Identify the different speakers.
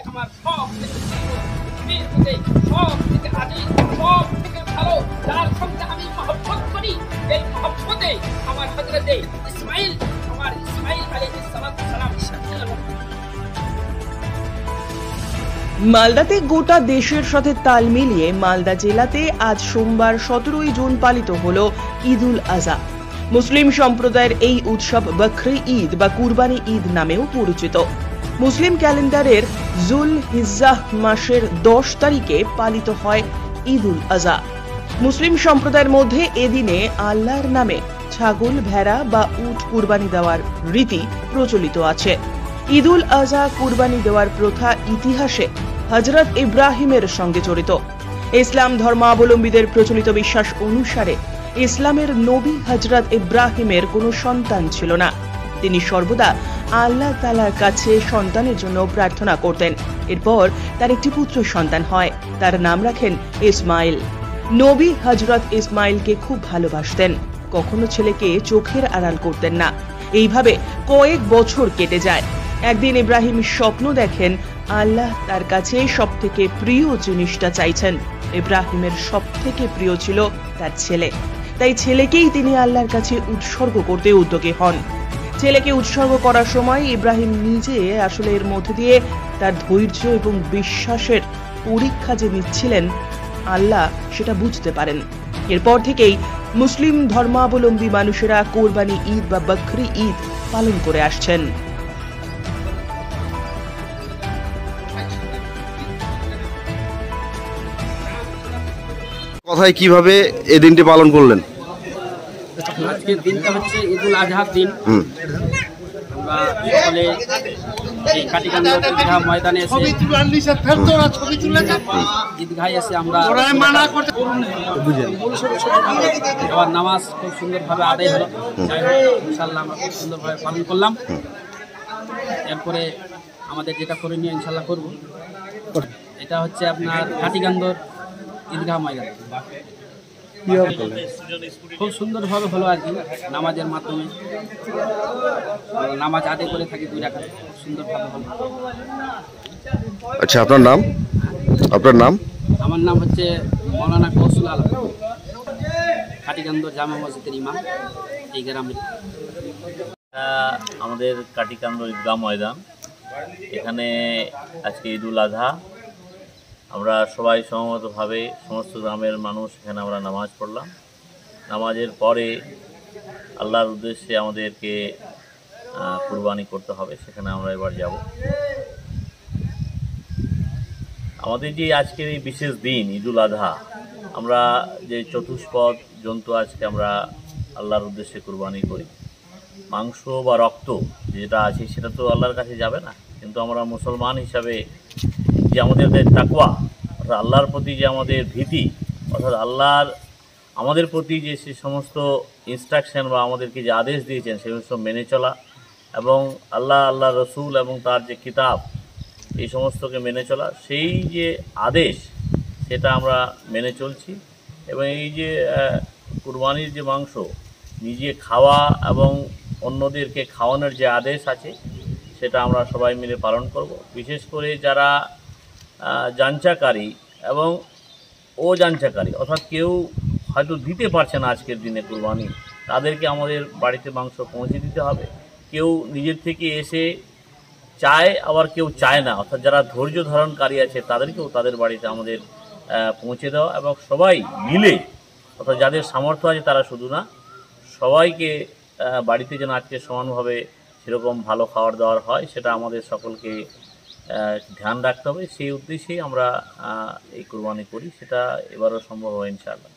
Speaker 1: আমার সব থেকে পৃথিবীর মধ্যে সব থেকে আজিজ, সব থেকে ভালো, যার সঙ্গে আমি মহব্বত করি, এই মহব্বতে আমার হযরতে ইসমাইল, আমার ইসমাইল আলাইহিস সালাম
Speaker 2: মালদাতে গোটা দেশের সাথে তাল মিলিয়ে মালদা জেলাতে আজ সোমবার 17ই জুন পালিত হলো ঈদুল আজহা। মুসলিম সম্প্রদায়ের এই উৎসব বকরি ঈদ বা কুরবানি ঈদ নামেও পরিচিত। মুসলিম ক্যালেন্ডারের জুল হিজ্জাহ মাসের 10 তারিখে পালিত হয় ঈদুল আজহা। মুসলিম সম্প্রদায়ের মধ্যে এদিনে আল্লাহর নামে ছাগল, ভেড়া বা উট কুরবানি দেওয়ার রীতি প্রচলিত আছে। ঈদুল আজহা কুরবানি দেওয়ার প্রথা ইতিহাসে হযরত ইব্রাহিমের সঙ্গে জড়িত। ইসলাম ধর্মাবলম্বীদের প্রচলিত বিশ্বাস অনুসারে ইসলামের নবী হযরত ইব্রাহিমের কোনো সন্তান ছিল না। তিনি সর্বদা আল্লাহ তাআলার কাছে সন্তানের জন্য প্রার্থনা করতেন। এরপর তার একটি পুত্র সন্তান হয়, তার নাম রাখেন ইসমাইল। নবী হযরত ইসমাইলকে খুব ভালোবাসতেন, কখনো ছেলেকে চোখের আড়াল করতেন না। এইভাবে কয়েক বছর কেটে যায়। একদিন ইব্রাহিম স্বপ্ন দেখেন আল্লাহ তার কাছে সবথেকে প্রিয় জিনিসটা চাইছেন। ইব্রাহিমের সবথেকে প্রিয় ছিল তার ছেলে, তাই ছেলেকেই তিনি আল্লাহর কাছে উৎসর্গ করতে উদ্যোগী হন। ছেলেকে উৎসর্গ করার সময় ইব্রাহিম নিজে আসলে এর মধ্যে দিয়ে তার ধৈর্য এবং বিশ্বাসের পরীক্ষা যে নিচ্ছিলেন আল্লাহ সেটা বুঝতে পারেন। এরপর থেকেই মুসলিম ধর্মাবলম্বী মানুষেরা কোরবানি ঈদ বা বকরি ঈদ পালন করে আসছেন।
Speaker 3: কথায় কিভাবে এই দিনটি পালন করলেন?
Speaker 4: আজকের দিনটা হচ্ছে ঈদুল আজহার দিন। আমরা সকলে এই কাটিকান্দ ঈদগাহ ময়দানে এসে ঈদগাহে এসে আমরা আবার নামাজ খুব সুন্দরভাবে আদায় হলো। ইনশাল্লাহ আমরা খুব সুন্দরভাবে পালন করলাম। এরপরে আমাদের যেটা করণীয় ইনশাল্লাহ করব। এটা হচ্ছে আপনার কাটিকান্দর ঈদগাহ ময়দান। খুব সুন্দরভাবে হলো আর কি, নামাজের মাধ্যমে নামাজ আদায় করে থাকি 2 রাকাত, খুব সুন্দরভাবে হলো।
Speaker 3: আচ্ছা, আপনার নাম?
Speaker 4: আমার নাম হচ্ছে মৌলানা কৌশল আলম, কাটিকান্দর জামা মসজিদের ইমাম এই গ্রামের।
Speaker 5: আমাদের কাটিকান্দ ঈদগাহ ময়দান, এখানে আজকে ঈদুল আজহা। আমরা সবাই সমবেতভাবে সমস্ত গ্রামের মানুষ এখানে আমরা নামাজ পড়লাম। নামাজের পরে আল্লাহর উদ্দেশ্যে আমাদেরকে কুরবানি করতে হবে, সেখানে আমরা এবার যাব। আমাদের যে আজকের এই বিশেষ দিন ঈদুল আজহা, আমরা যে চতুষ্পদ জন্তু আজকে আমরা আল্লাহর উদ্দেশ্যে কুরবানি করি। মাংস বা রক্ত যেটা আছে সেটা তো আল্লাহর কাছে যাবে না, কিন্তু আমরা মুসলমান হিসাবে যে আমাদের তাকওয়া অর্থাৎ আল্লাহর প্রতি যে আমাদের ভীতি, অর্থাৎ আল্লাহর আমাদের প্রতি যে সে সমস্ত ইনস্ট্রাকশন বা আমাদেরকে যে আদেশ দিয়েছেন সে সমস্ত মেনে চলা, এবং আল্লাহ রসুল এবং তার যে কিতাব এই সমস্তকে মেনে চলা, সেই যে আদেশ সেটা আমরা মেনে চলছি। এবং এই যে কুরবানির যে মাংস নিজে খাওয়া এবং অন্যদেরকে খাওয়ানোর যে আদেশ আছে সেটা আমরা সবাই মিলে পালন করব। বিশেষ করে যারা যাঞ্চাকারী এবং অযাঞ্চাকারী, অর্থাৎ কেউ হয়তো দিতে পারছে না আজকের দিনে কুরবানি, তাদেরকে আমাদের বাড়িতে মাংস পৌঁছে দিতে হবে। কেউ নিজের থেকে এসে চায়, আবার কেউ চায় না, অর্থাৎ যারা ধৈর্য ধারণকারী আছে তাদেরকেও তাদের বাড়িতে আমাদের পৌঁছে দেওয়া, এবং সবাই মিলে, অর্থাৎ যাদের সামর্থ্য আছে তারা শুধু না, সবাইকে বাড়িতে যেন আজকে সমানভাবে সেরকম ভালো খাবার দাবার হয় সেটা আমাদের সকলকে ধ্যান রাখতে হবে। সেই উদ্দেশ্যেই আমরা এই কুরবানি করি, সেটা এবারও সম্ভব হয় ইনশাআল্লাহ।